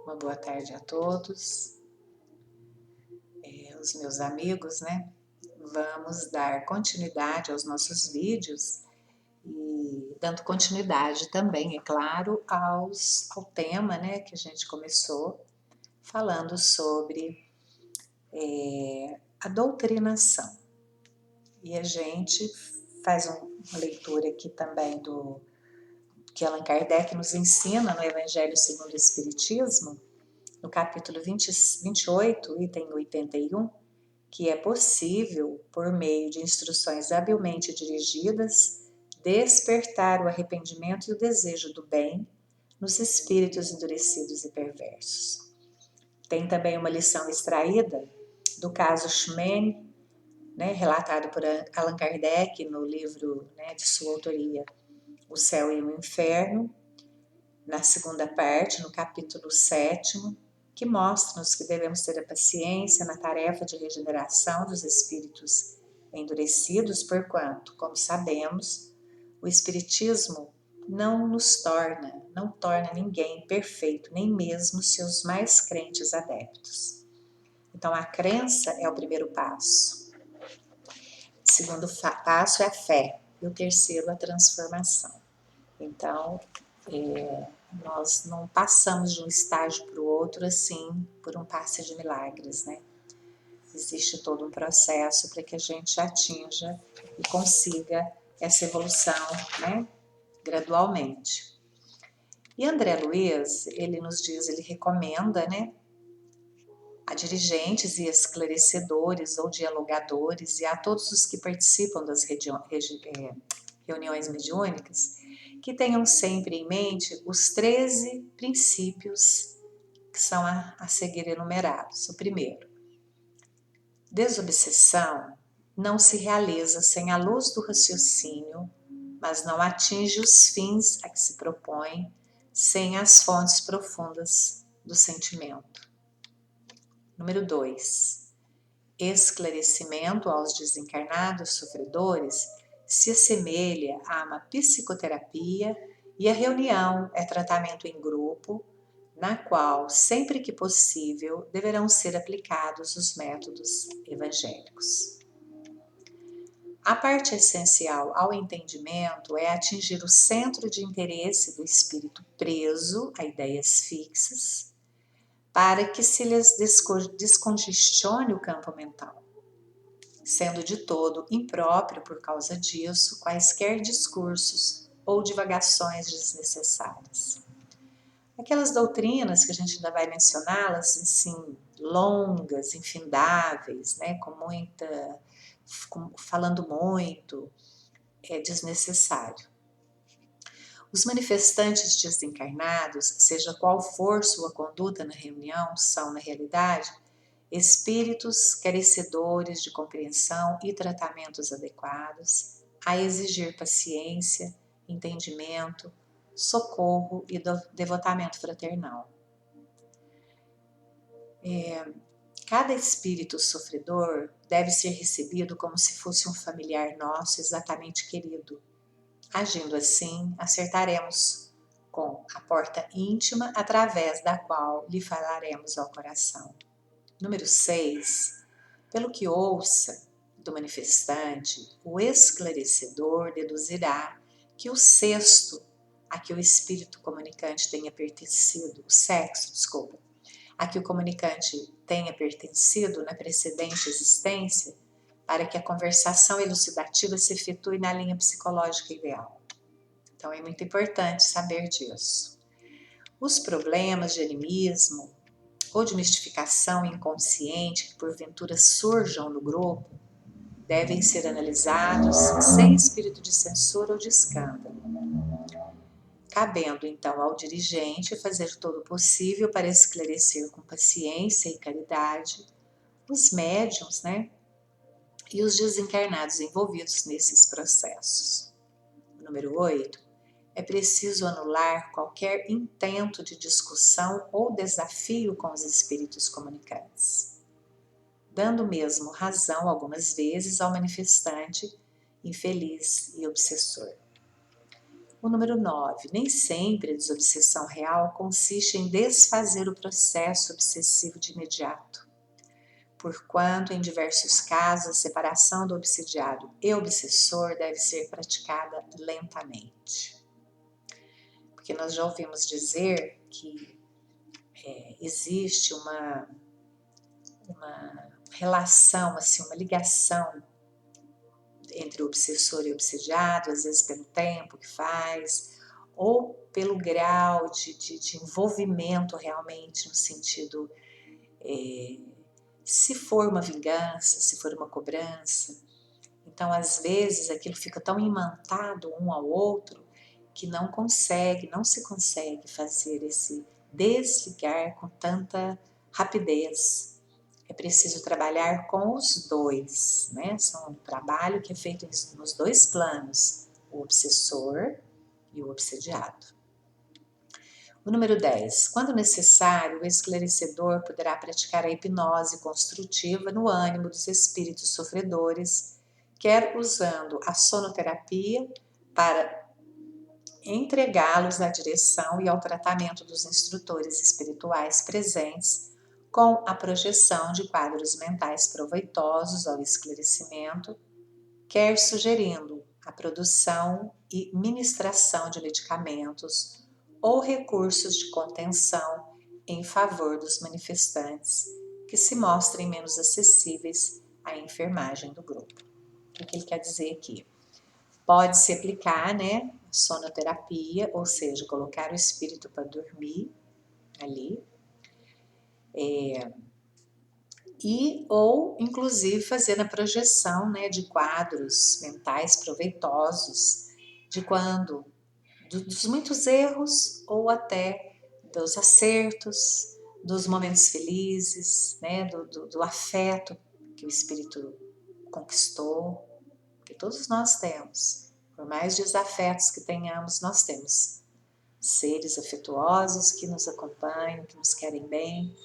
Uma boa tarde a todos, os meus amigos, né? Vamos dar continuidade aos nossos vídeos e dando continuidade também, é claro, ao tema, né, que a gente começou falando sobre a doutrinação. E a gente faz uma leitura aqui também do que Allan Kardec nos ensina no Evangelho segundo o Espiritismo, no capítulo 28, item 81, que é possível, por meio de instruções habilmente dirigidas, despertar o arrependimento e o desejo do bem nos espíritos endurecidos e perversos. Tem também uma lição extraída do caso Ximene, né, relatado por Allan Kardec no livro, né, de sua autoria, O Céu e o Inferno, na segunda parte, no capítulo 7º, que mostra-nos que devemos ter a paciência na tarefa de regeneração dos espíritos endurecidos, porquanto, como sabemos, o Espiritismo não torna ninguém perfeito, nem mesmo seus mais crentes adeptos. Então, a crença é o primeiro passo. O segundo passo é a fé, e o terceiro, a transformação. Então, nós não passamos de um estágio para o outro assim, por um passe de milagres, né? Existe todo um processo para que a gente atinja e consiga essa evolução, né? Gradualmente. E André Luiz, ele nos diz, ele recomenda, né? A dirigentes e esclarecedores ou dialogadores e a todos os que participam das reuniões mediúnicas, que tenham sempre em mente os 13 princípios que são a seguir enumerados. O primeiro, desobsessão não se realiza sem a luz do raciocínio, mas não atinge os fins a que se propõe sem as fontes profundas do sentimento. Número 2, esclarecimento aos desencarnados sofredores se assemelha a uma psicoterapia e a reunião é tratamento em grupo, na qual, sempre que possível, deverão ser aplicados os métodos evangélicos. A parte essencial ao entendimento é atingir o centro de interesse do espírito preso a ideias fixas, para que se lhes descongestione o campo mental, sendo de todo impróprio por causa disso quaisquer discursos ou divagações desnecessárias. Aquelas doutrinas que a gente ainda vai mencioná-las, assim, longas, infindáveis, né, falando muito, é desnecessário. Os manifestantes desencarnados, seja qual for sua conduta na reunião, são, na realidade, espíritos carecedores de compreensão e tratamentos adequados, a exigir paciência, entendimento, socorro e devotamento fraternal. Cada espírito sofredor deve ser recebido como se fosse um familiar nosso exatamente querido. Agindo assim, acertaremos com a porta íntima através da qual lhe falaremos ao coração. Número 6. Pelo que ouça do manifestante, o esclarecedor deduzirá que o sexo a que o espírito comunicante tenha pertencido, a que o comunicante tenha pertencido na precedente existência, para que a conversação elucidativa se efetue na linha psicológica ideal. Então é muito importante saber disso. Os problemas de animismo ou de mistificação inconsciente que porventura surjam no grupo devem ser analisados sem espírito de censura ou de escândalo, cabendo então ao dirigente fazer todo o possível para esclarecer com paciência e caridade os médiuns, né, e os desencarnados envolvidos nesses processos. Número 8. É preciso anular qualquer intento de discussão ou desafio com os espíritos comunicantes, dando mesmo razão algumas vezes ao manifestante infeliz e obsessor. O número 9, nem sempre a desobsessão real consiste em desfazer o processo obsessivo de imediato, porquanto em diversos casos a separação do obsidiado e obsessor deve ser praticada lentamente. Porque nós já ouvimos dizer que existe uma relação, assim, uma ligação entre o obsessor e o obsidiado, às vezes pelo tempo que faz, ou pelo grau de envolvimento realmente no sentido, se for uma vingança, se for uma cobrança. Então, às vezes, aquilo fica tão imantado um ao outro que não se consegue fazer esse desligar com tanta rapidez. É preciso trabalhar com os dois, né? São um trabalho que é feito nos dois planos, o obsessor e o obsediado. O número 10. Quando necessário, o esclarecedor poderá praticar a hipnose construtiva no ânimo dos espíritos sofredores, quer usando a sonoterapia para entregá-los à direção e ao tratamento dos instrutores espirituais presentes, com a projeção de quadros mentais proveitosos ao esclarecimento, quer sugerindo a produção e ministração de medicamentos ou recursos de contenção em favor dos manifestantes que se mostrem menos acessíveis à enfermagem do grupo. O que ele quer dizer aqui? Pode-se aplicar, né, sonoterapia, ou seja, colocar o espírito para dormir ali, ou inclusive fazer a projeção, né, de quadros mentais proveitosos de quando dos muitos erros ou até dos acertos, dos momentos felizes, né, do afeto que o espírito conquistou, que todos nós temos. Por mais desafetos que tenhamos, nós temos seres afetuosos que nos acompanham, que nos querem bem,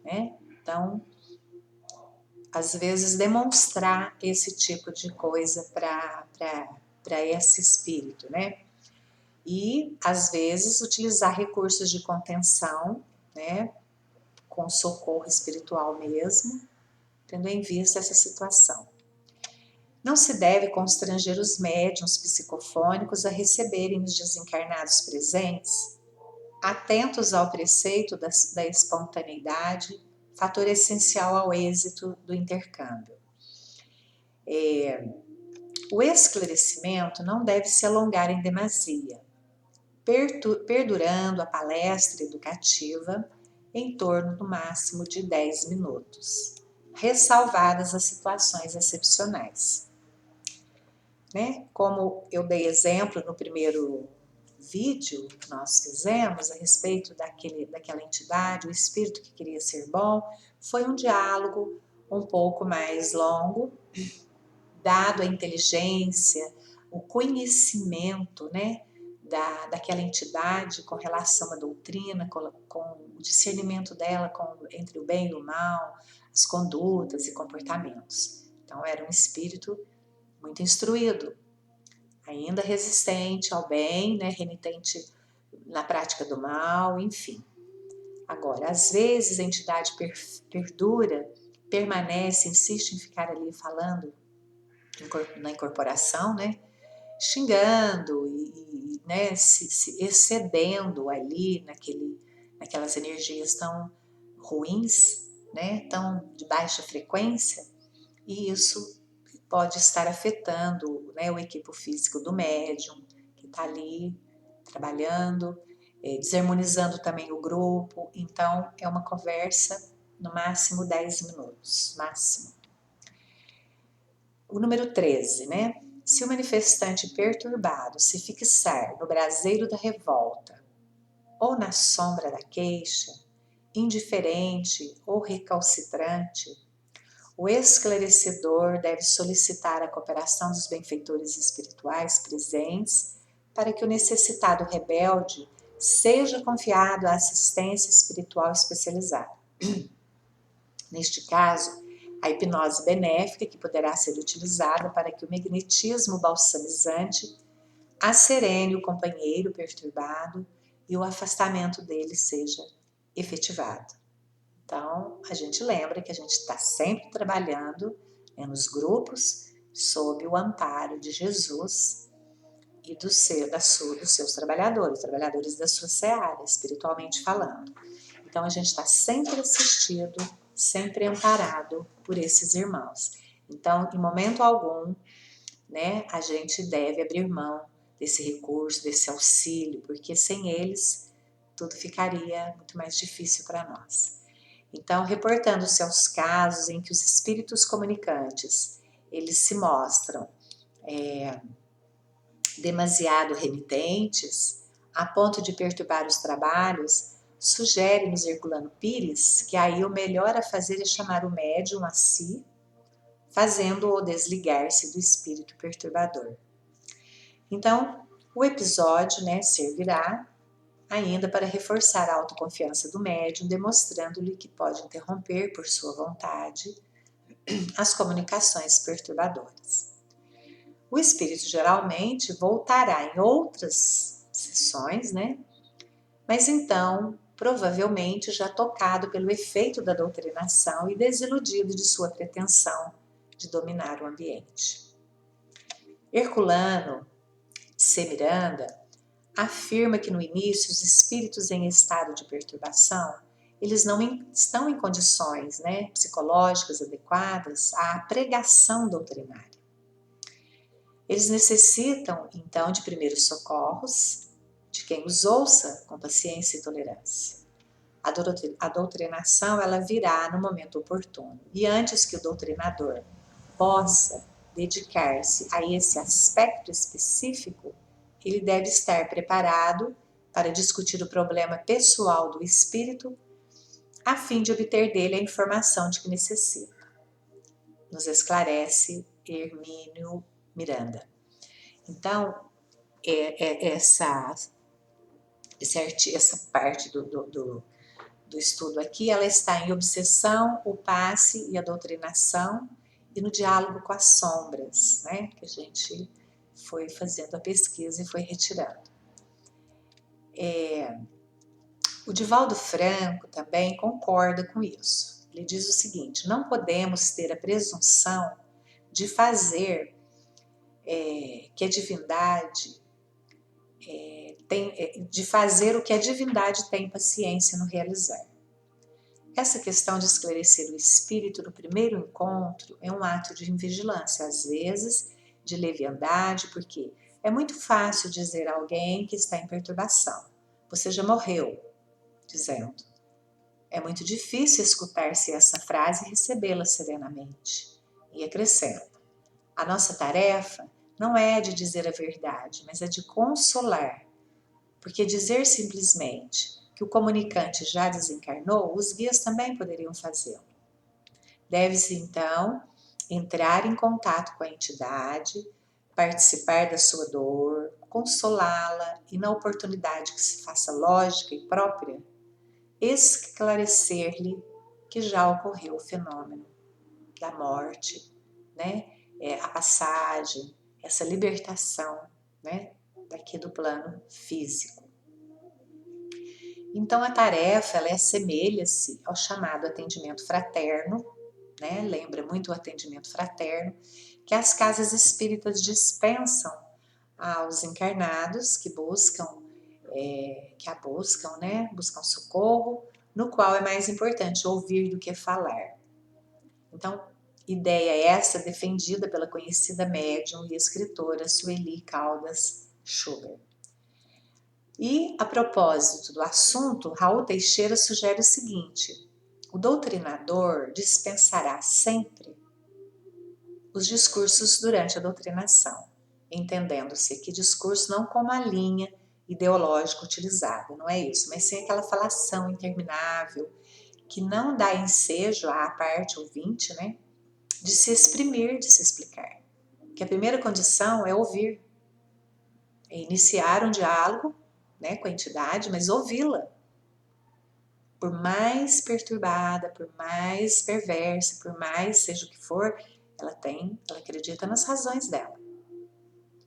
né? Então, às vezes, demonstrar esse tipo de coisa para esse espírito, né? E, às vezes, utilizar recursos de contenção, né? Com socorro espiritual mesmo, tendo em vista essa situação. Não se deve constranger os médiuns psicofônicos a receberem os desencarnados presentes, atentos ao preceito da espontaneidade, fator essencial ao êxito do intercâmbio. O esclarecimento não deve se alongar em demasia, perdurando a palestra educativa em torno do máximo de 10 minutos, ressalvadas as situações excepcionais. Né? Como eu dei exemplo no primeiro vídeo que nós fizemos a respeito daquela entidade, o espírito que queria ser bom, foi um diálogo um pouco mais longo, dado a inteligência, o conhecimento, né, daquela entidade com relação à doutrina, com o discernimento dela entre o bem e o mal, as condutas e comportamentos. Então era um espírito muito instruído, ainda resistente ao bem, né, renitente na prática do mal, enfim. Agora, às vezes a entidade perdura, permanece, insiste em ficar ali falando na incorporação, né, xingando e né, se excedendo ali naquelas energias tão ruins, né, tão de baixa frequência, e isso pode estar afetando, né, o equipo físico do médium, que está ali trabalhando, desarmonizando também o grupo. Então, é uma conversa no máximo 10 minutos, máximo. O número 13, né? Se o manifestante perturbado se fixar no braseiro da revolta ou na sombra da queixa, indiferente ou recalcitrante, o esclarecedor deve solicitar a cooperação dos benfeitores espirituais presentes para que o necessitado rebelde seja confiado à assistência espiritual especializada. Neste caso, a hipnose benéfica, que poderá ser utilizada para que o magnetismo balsamizante asserene o companheiro perturbado e o afastamento dele seja efetivado. Então, a gente lembra que a gente está sempre trabalhando, né, nos grupos sob o amparo de Jesus e dos seus trabalhadores da sua seara, espiritualmente falando. Então, a gente está sempre assistido, sempre amparado por esses irmãos. Então, em momento algum, né, a gente deve abrir mão desse recurso, desse auxílio, porque sem eles tudo ficaria muito mais difícil para nós. Então, reportando-se aos casos em que os espíritos comunicantes, eles se mostram demasiado remitentes, a ponto de perturbar os trabalhos, sugere-nos Herculano Pires que aí o melhor a fazer é chamar o médium a si, fazendo-o desligar-se do espírito perturbador. Então, o episódio, né, servirá ainda para reforçar a autoconfiança do médium, demonstrando-lhe que pode interromper por sua vontade as comunicações perturbadoras. O espírito geralmente voltará em outras sessões, né? Mas então, provavelmente já tocado pelo efeito da doutrinação e desiludido de sua pretensão de dominar o ambiente. Herculano C. Miranda afirma que no início os espíritos em estado de perturbação, eles não estão em condições, né, psicológicas adequadas à pregação doutrinária. Eles necessitam, então, de primeiros socorros, de quem os ouça com paciência e tolerância. A doutrinação, ela virá no momento oportuno. E antes que o doutrinador possa dedicar-se a esse aspecto específico, ele deve estar preparado para discutir o problema pessoal do espírito, a fim de obter dele a informação de que necessita. Nos esclarece Hermínio Miranda. Então, essa parte do estudo aqui, ela está em obsessão, o passe e a doutrinação, e no diálogo com as sombras, né, que a gente foi fazendo a pesquisa e foi retirando. O Divaldo Franco também concorda com isso. Ele diz o seguinte: não podemos ter a presunção de fazer que a divindade de fazer o que a divindade tem paciência no realizar. Essa questão de esclarecer o espírito no primeiro encontro é um ato de invigilância, às vezes de leviandade, porque é muito fácil dizer a alguém que está em perturbação: você já morreu, dizendo. É muito difícil escutar-se essa frase e recebê-la serenamente. E acrescenta: a nossa tarefa não é de dizer a verdade, mas é de consolar, porque dizer simplesmente que o comunicante já desencarnou, os guias também poderiam fazê-lo. Deve-se, então, entrar em contato com a entidade, participar da sua dor, consolá-la e, na oportunidade que se faça lógica e própria, esclarecer-lhe que já ocorreu o fenômeno da morte, né? A passagem, essa libertação, né, daqui do plano físico. Então a tarefa, ela assemelha-se ao chamado atendimento fraterno, né? Lembra muito o atendimento fraterno que as casas espíritas dispensam aos encarnados que buscam, né? Buscam socorro, no qual é mais importante ouvir do que falar. Então, ideia essa defendida pela conhecida médium e escritora Sueli Caldas Schubert. E, a propósito do assunto, Raul Teixeira sugere o seguinte: o doutrinador dispensará sempre os discursos durante a doutrinação, entendendo-se que discurso não como a linha ideológica utilizada, não é isso, mas sim aquela falação interminável que não dá ensejo à parte ouvinte, né, de se exprimir, de se explicar. Que a primeira condição é ouvir, é iniciar um diálogo, né, com a entidade, mas ouvi-la. Por mais perturbada, por mais perversa, por mais seja o que for, ela acredita nas razões dela.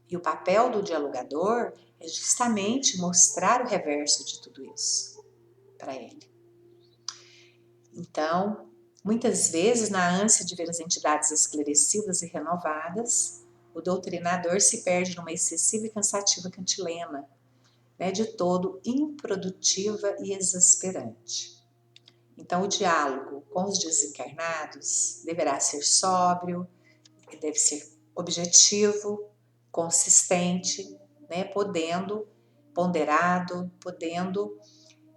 E o papel do dialogador é justamente mostrar o reverso de tudo isso para ele. Então, muitas vezes, na ânsia de ver as entidades esclarecidas e renovadas, o doutrinador se perde numa excessiva e cansativa cantilena, né, de todo improdutiva e exasperante. Então, o diálogo com os desencarnados deverá ser sóbrio, deve ser objetivo, consistente, né, ponderado,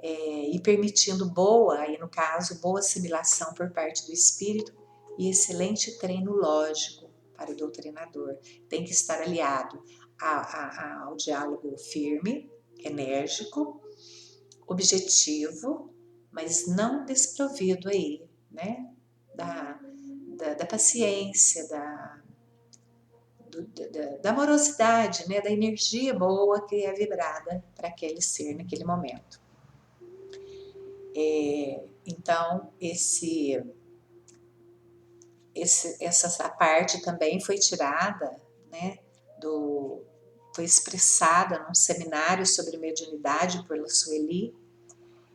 e permitindo aí no caso, boa assimilação por parte do espírito e excelente treino lógico para o doutrinador. Tem que estar aliado ao diálogo firme, enérgico, objetivo, mas não desprovido aí, né, da paciência, da amorosidade, né, da energia boa que é vibrada para aquele ser naquele momento. Então, essa parte também foi tirada, né, foi expressada num seminário sobre mediunidade por Sueli,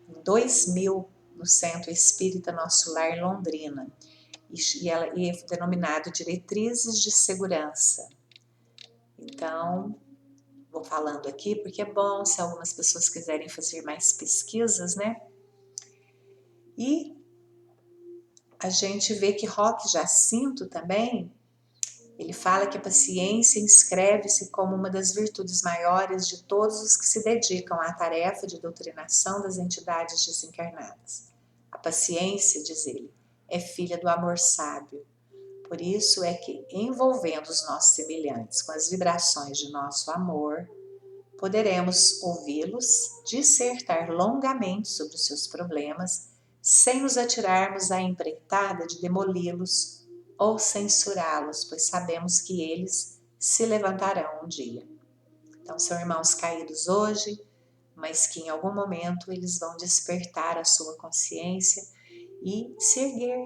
em 2000, no Centro Espírita Nosso Lar, em Londrina, e é denominado Diretrizes de Segurança. Então, vou falando aqui porque é bom se algumas pessoas quiserem fazer mais pesquisas, né? E a gente vê que Roque Jacinto também, ele fala que a paciência inscreve-se como uma das virtudes maiores de todos os que se dedicam à tarefa de doutrinação das entidades desencarnadas. A paciência, diz ele, é filha do amor sábio. Por isso é que, envolvendo os nossos semelhantes com as vibrações de nosso amor, poderemos ouvi-los dissertar longamente sobre os seus problemas, sem nos atirarmos à empreitada de demoli-los ou censurá-los, pois sabemos que eles se levantarão um dia. Então, são irmãos caídos hoje, mas que em algum momento eles vão despertar a sua consciência e se erguer,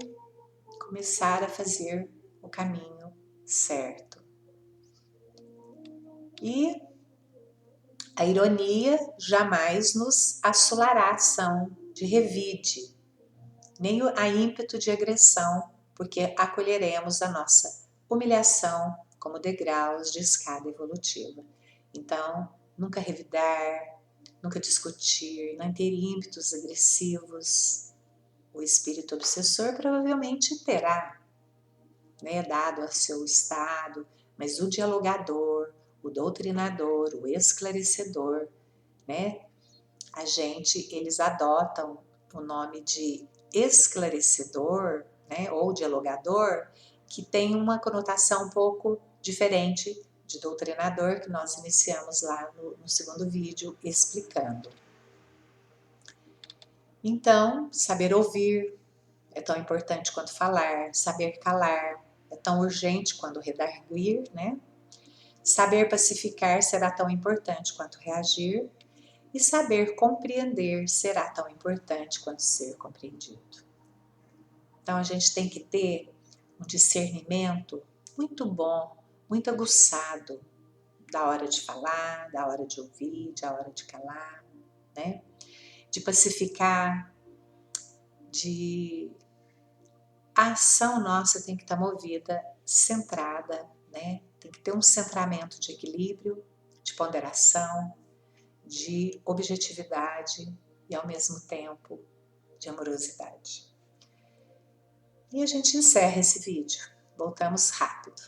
começar a fazer o caminho certo. E a ironia jamais nos assolará a ação de revide, nem a ímpeto de agressão, porque acolheremos a nossa humilhação como degraus de escada evolutiva. Então, nunca revidar, nunca discutir, não ter ímpetos agressivos. O espírito obsessor provavelmente terá, né, dado a seu estado, mas o dialogador, o doutrinador, o esclarecedor, né, eles adotam o nome de esclarecedor, né, ou dialogador, que tem uma conotação um pouco diferente de doutrinador, que nós iniciamos lá no segundo vídeo explicando. Então, saber ouvir é tão importante quanto falar, saber calar é tão urgente quanto redarguir, né? Saber pacificar será tão importante quanto reagir, e saber compreender será tão importante quanto ser compreendido. Então a gente tem que ter um discernimento muito bom, muito aguçado, da hora de falar, da hora de ouvir, da hora de calar, né? De pacificar, a ação nossa tem que estar movida, centrada, né? Tem que ter um centramento de equilíbrio, de ponderação, de objetividade e ao mesmo tempo de amorosidade. E a gente encerra esse vídeo. Voltamos rápido.